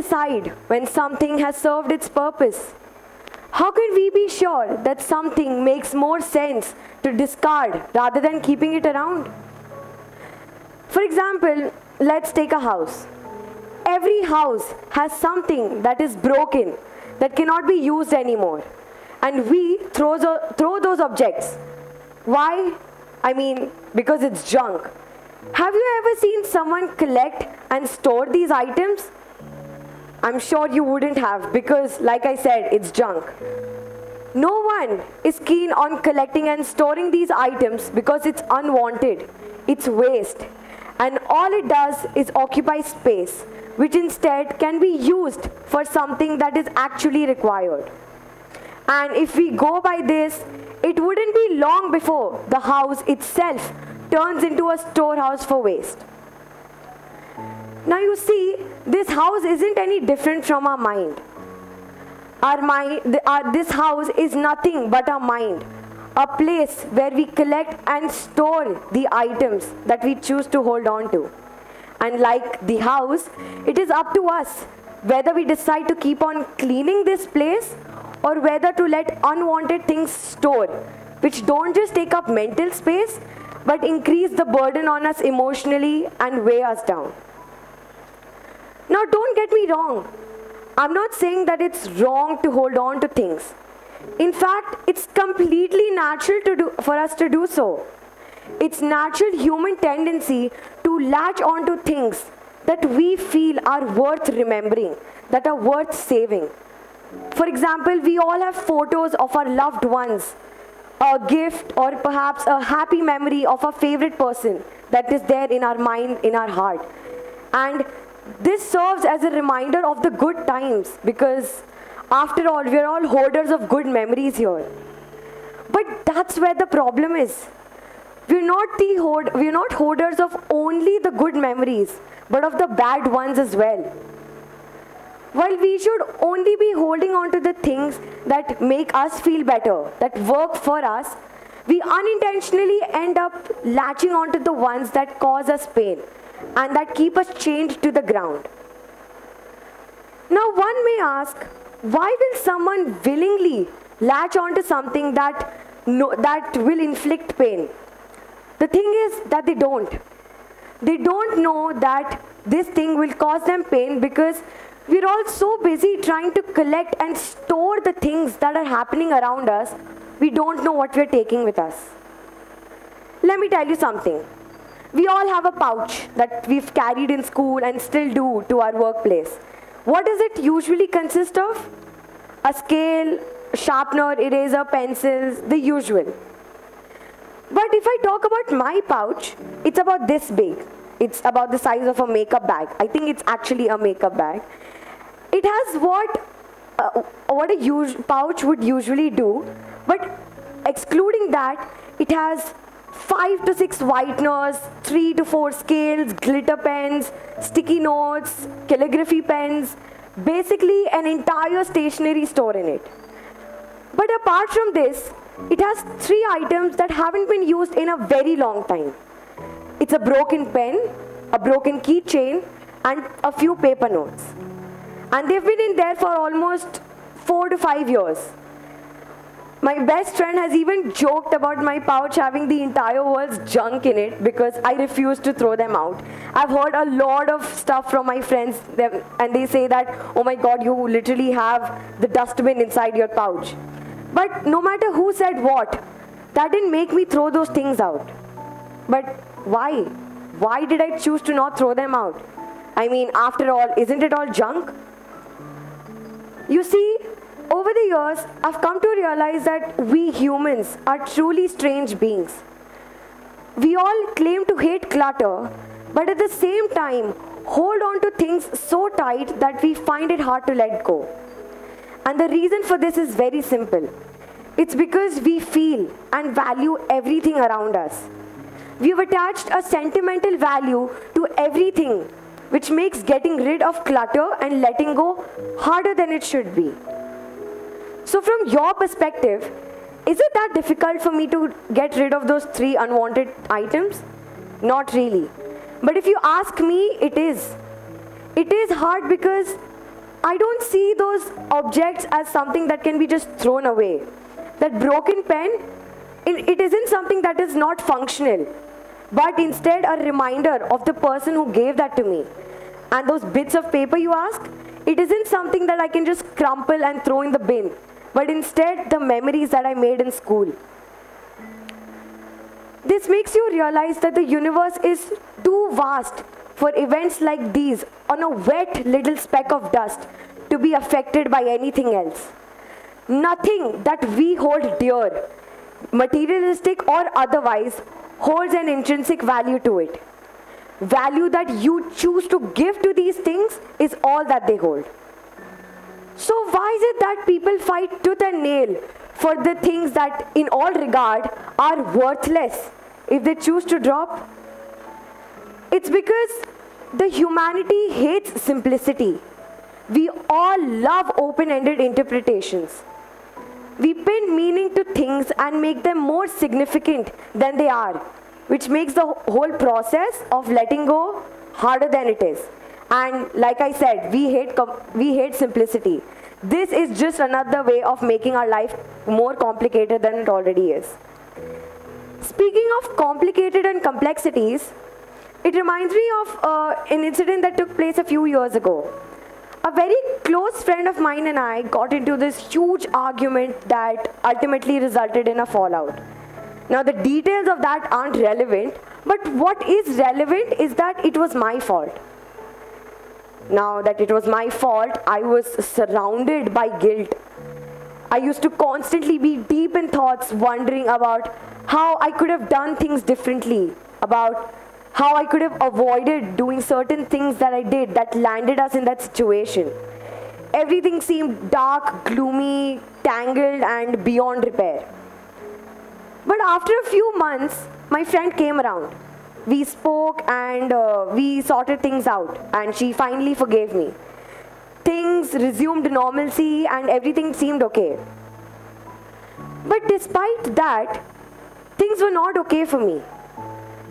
decide when something has served its purpose? How can we be sure that something makes more sense to discard rather than keeping it around? For example, let's take a house. Every house has something that is broken, that cannot be used anymore. And we throw those objects. Why? I mean, because it's junk. Have you ever seen someone collect and store these items? I'm sure you wouldn't have, because like I said, it's junk. No one is keen on collecting and storing these items because it's unwanted, it's waste, and all it does is occupy space, which instead can be used for something that is actually required. And if we go by this, it wouldn't be long before the house itself turns into a storehouse for waste. Now you see, this house isn't any different from our mind. This house is nothing but our mind, a place where we collect and store the items that we choose to hold on to. And like the house, it is up to us whether we decide to keep on cleaning this place or whether to let unwanted things store, which don't just take up mental space, but increase the burden on us emotionally and weigh us down. Now don't get me wrong, I'm not saying that it's wrong to hold on to things. In fact, it's completely natural for us to do so. It's natural human tendency to latch onto things that we feel are worth remembering, that are worth saving. For example, we all have photos of our loved ones, a gift or perhaps a happy memory of a favorite person that is there in our mind, in our heart. And this serves as a reminder of the good times, because after all, we are all hoarders of good memories here. But that's where the problem is. We're not hoarders of only the good memories, but of the bad ones as well. While we should only be holding on to the things that make us feel better, that work for us, we unintentionally end up latching onto the ones that cause us pain and that keep us chained to the ground. Now one may ask, why will someone willingly latch onto something that will inflict pain? The thing is that they don't. They don't know that this thing will cause them pain because we're all so busy trying to collect and store the things that are happening around us, we don't know what we're taking with us. Let me tell you something. We all have a pouch that we've carried in school and still do to our workplace. What does it usually consist of? A scale, sharpener, eraser, pencils, the usual. But if I talk about my pouch, it's about this big. It's about the size of a makeup bag. I think it's actually a makeup bag. It has what a pouch would usually do, but excluding that, it has 5 to 6 whiteners, 3 to 4 scales, glitter pens, sticky notes, calligraphy pens, basically an entire stationery store in it. But apart from this, it has 3 items that haven't been used in a very long time. It's a broken pen, a broken keychain, and a few paper notes. And they've been in there for almost 4 to 5 years. My best friend has even joked about my pouch having the entire world's junk in it because I refuse to throw them out. I've heard a lot of stuff from my friends and they say that, oh my God, you literally have the dustbin inside your pouch. But no matter who said what, that didn't make me throw those things out. But why? Why did I choose to not throw them out? I mean, after all, isn't it all junk? You see, over the years, I've come to realize that we humans are truly strange beings. We all claim to hate clutter, but at the same time, hold on to things so tight that we find it hard to let go. And the reason for this is very simple. It's because we feel and value everything around us. We've attached a sentimental value to everything, which makes getting rid of clutter and letting go harder than it should be. So from your perspective, is it that difficult for me to get rid of those 3 unwanted items? Not really. But if you ask me, it is. It is hard because I don't see those objects as something that can be just thrown away. That broken pen, it isn't something that is not functional, but instead a reminder of the person who gave that to me. And those bits of paper you ask, it isn't something that I can just crumple and throw in the bin, but instead the memories that I made in school. This makes you realize that the universe is too vast for events like these on a wet little speck of dust to be affected by anything else. Nothing that we hold dear, materialistic or otherwise, holds an intrinsic value to it. Value that you choose to give to these things is all that they hold. So why is it that people fight tooth and nail for the things that in all regard are worthless if they choose to drop? It's because the humanity hates simplicity. We all love open-ended interpretations. We pin meaning to things and make them more significant than they are, which makes the whole process of letting go harder than it is. And like I said, we hate simplicity. This is just another way of making our life more complicated than it already is. Speaking of complicated and complexities, it reminds me of an incident that took place a few years ago. A very close friend of mine and I got into this huge argument that ultimately resulted in a fallout. Now the details of that aren't relevant, but what is relevant is that it was my fault. Now that it was my fault, I was surrounded by guilt. I used to constantly be deep in thoughts, wondering about how I could have done things differently, about how I could have avoided doing certain things that I did that landed us in that situation. Everything seemed dark, gloomy, tangled, and beyond repair. But after a few months, my friend came around. We spoke and we sorted things out, and she finally forgave me. Things resumed normalcy and everything seemed okay. But despite that, things were not okay for me.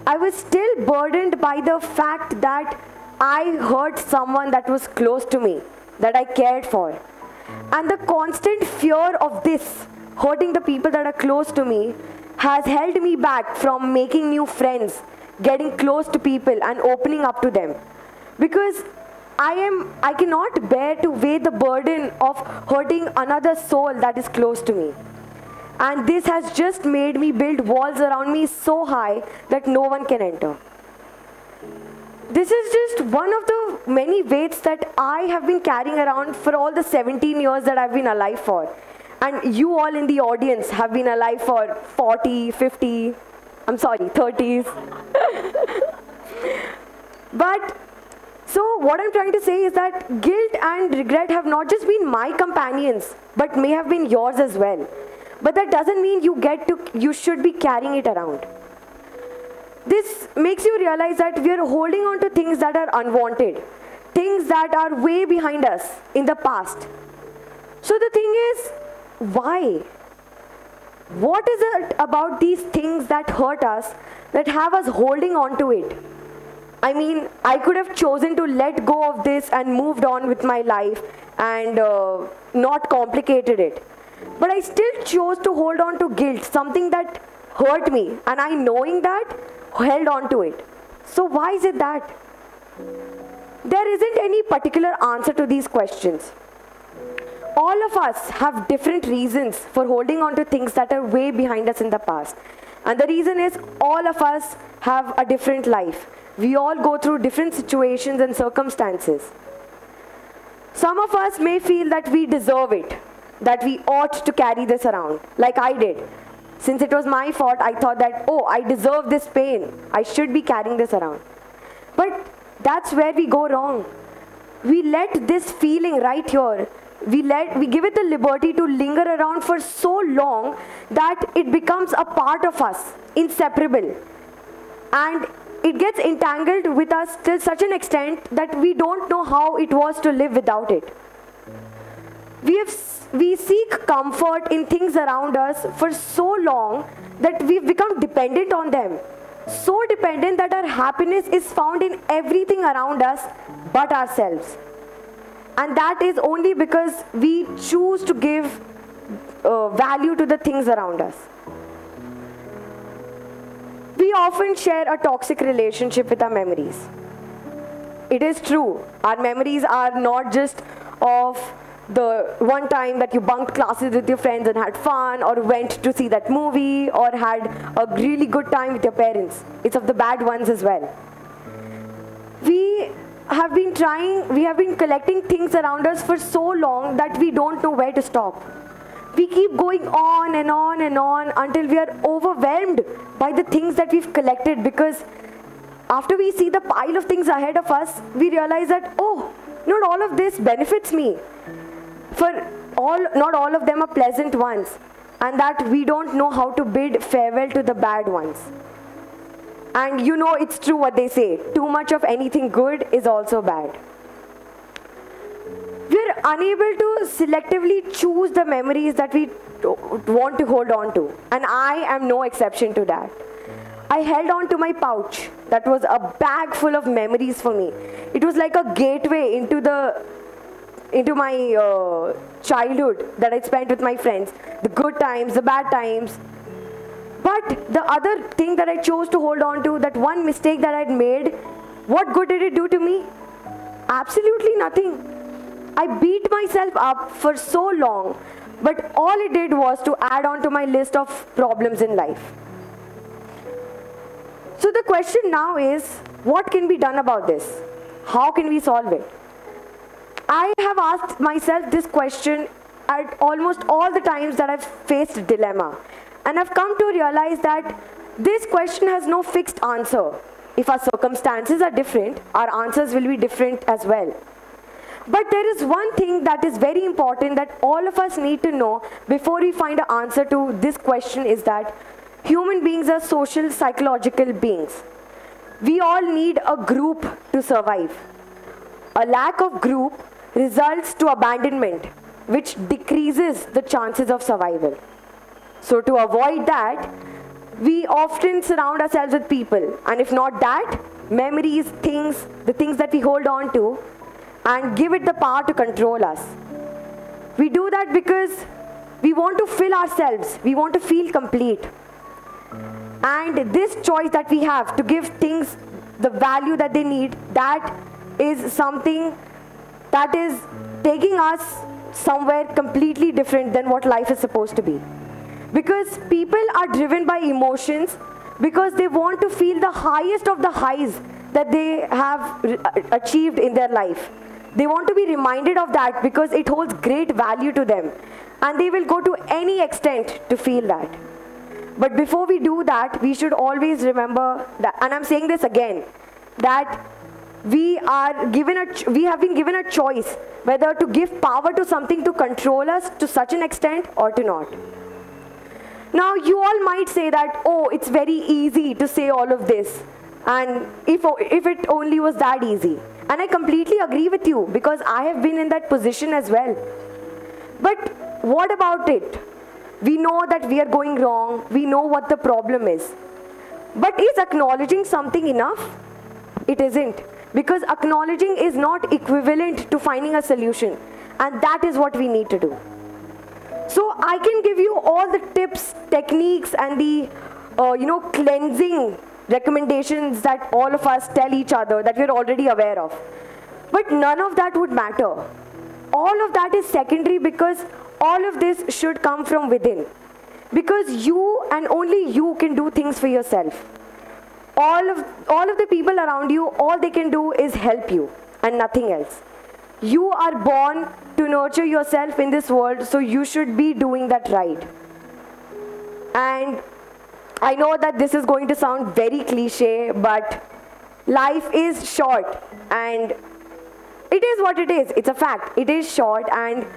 I was still burdened by the fact that I hurt someone that was close to me, that I cared for. And the constant fear of this, hurting the people that are close to me, has held me back from making new friends, getting close to people and opening up to them. Because I cannot bear to weigh the burden of hurting another soul that is close to me. And this has just made me build walls around me so high that no one can enter. This is just one of the many weights that I have been carrying around for all the 17 years that I've been alive for. And you all in the audience have been alive for 40, 50, 30s. But, so what I'm trying to say is that guilt and regret have not just been my companions, but may have been yours as well. But that doesn't mean you should be carrying it around. This makes you realize that we are holding on to things that are unwanted, things that are way behind us in the past. So the thing is, why? What is it about these things that hurt us that have us holding on to it? I mean, I could have chosen to let go of this and moved on with my life and not complicated it. But I still chose to hold on to guilt, something that hurt me, and I, knowing that, held on to it. So why is it that? There isn't any particular answer to these questions. All of us have different reasons for holding on to things that are way behind us in the past. And the reason is all of us have a different life. We all go through different situations and circumstances. Some of us may feel that we deserve it, that we ought to carry this around, like I did. Since it was my fault, I thought that, oh, I deserve this pain. I should be carrying this around. But that's where we go wrong. We let this feeling right here, we give it the liberty to linger around for so long that it becomes a part of us, inseparable. And it gets entangled with us till such an extent that we don't know how it was to live without it. We seek comfort in things around us for so long that we've become dependent on them. So dependent that our happiness is found in everything around us but ourselves. And that is only because we choose to give value to the things around us. We often share a toxic relationship with our memories. It is true, our memories are not just of the one time that you bunked classes with your friends and had fun, or went to see that movie, or had a really good time with your parents. It's of the bad ones as well. We have been collecting things around us for so long that we don't know where to stop. We keep going on and on and on until we are overwhelmed by the things that we've collected, because after we see the pile of things ahead of us, we realize that, oh, not all of this benefits me. Not all of them are pleasant ones, and that we don't know how to bid farewell to the bad ones. And you know it's true what they say, too much of anything good is also bad. We're unable to selectively choose the memories that we want to hold on to, and I am no exception to that. I held on to my pouch that was a bag full of memories for me. It was like a gateway into my childhood that I spent with my friends, the good times, the bad times. But the other thing that I chose to hold on to, that one mistake that I'd made, what good did it do to me? Absolutely nothing. I beat myself up for so long, but all it did was to add on to my list of problems in life. So the question now is, what can be done about this? How can we solve it? I have asked myself this question at almost all the times that I've faced a dilemma. And I've come to realize that this question has no fixed answer. If our circumstances are different, our answers will be different as well. But there is one thing that is very important that all of us need to know before we find an answer to this question, is that human beings are social, psychological beings. We all need a group to survive. A lack of group results to abandonment, which decreases the chances of survival. So to avoid that, we often surround ourselves with people, and if not that, memories, things, the things that we hold on to, and give it the power to control us. We do that because we want to fill ourselves, we want to feel complete. And this choice that we have to give things the value that they need, that is something that is taking us somewhere completely different than what life is supposed to be. Because people are driven by emotions, because they want to feel the highest of the highs that they have achieved in their life. They want to be reminded of that because it holds great value to them, and they will go to any extent to feel that. But before we do that, we should always remember that, and I'm saying this again, that we have been given a choice whether to give power to something to control us to such an extent or to not. Now you all might say that, oh, it's very easy to say all of this, and if it only was that easy. And I completely agree with you, because I have been in that position as well. But what about it? We know that we are going wrong, we know what the problem is. But is acknowledging something enough? It isn't, because acknowledging is not equivalent to finding a solution, and that is what we need to do. So I can give you all the tips, techniques, and the cleansing recommendations that all of us tell each other that we're already aware of. But none of that would matter. All of that is secondary, because all of this should come from within. Because you and only you can do things for yourself. All of the people around you, all they can do is help you and nothing else. You are born to nurture yourself in this world, so you should be doing that right. And I know that this is going to sound very cliche, but life is short, and it is what it is. It's a fact. It is short, and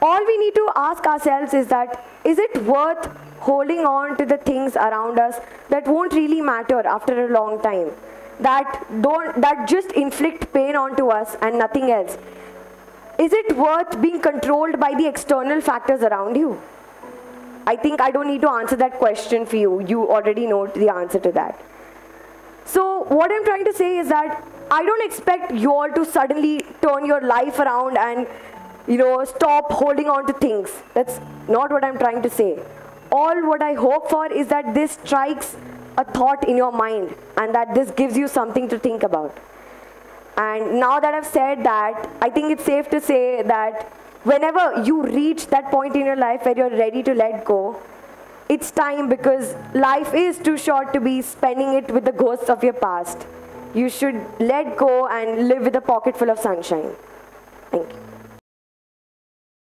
all we need to ask ourselves is that, is it worth holding on to the things around us that won't really matter after a long time, that just inflict pain onto us and nothing else? Is it worth being controlled by the external factors around you? I think I don't need to answer that question for you. You already know the answer to that. So what I'm trying to say is that I don't expect you all to suddenly turn your life around and, you know, stop holding on to things. That's not what I'm trying to say. All what I hope for is that this strikes a thought in your mind and that this gives you something to think about. And now that I've said that, I think it's safe to say that whenever you reach that point in your life where you're ready to let go, it's time, because life is too short to be spending it with the ghosts of your past. You should let go and live with a pocket full of sunshine. Thank you.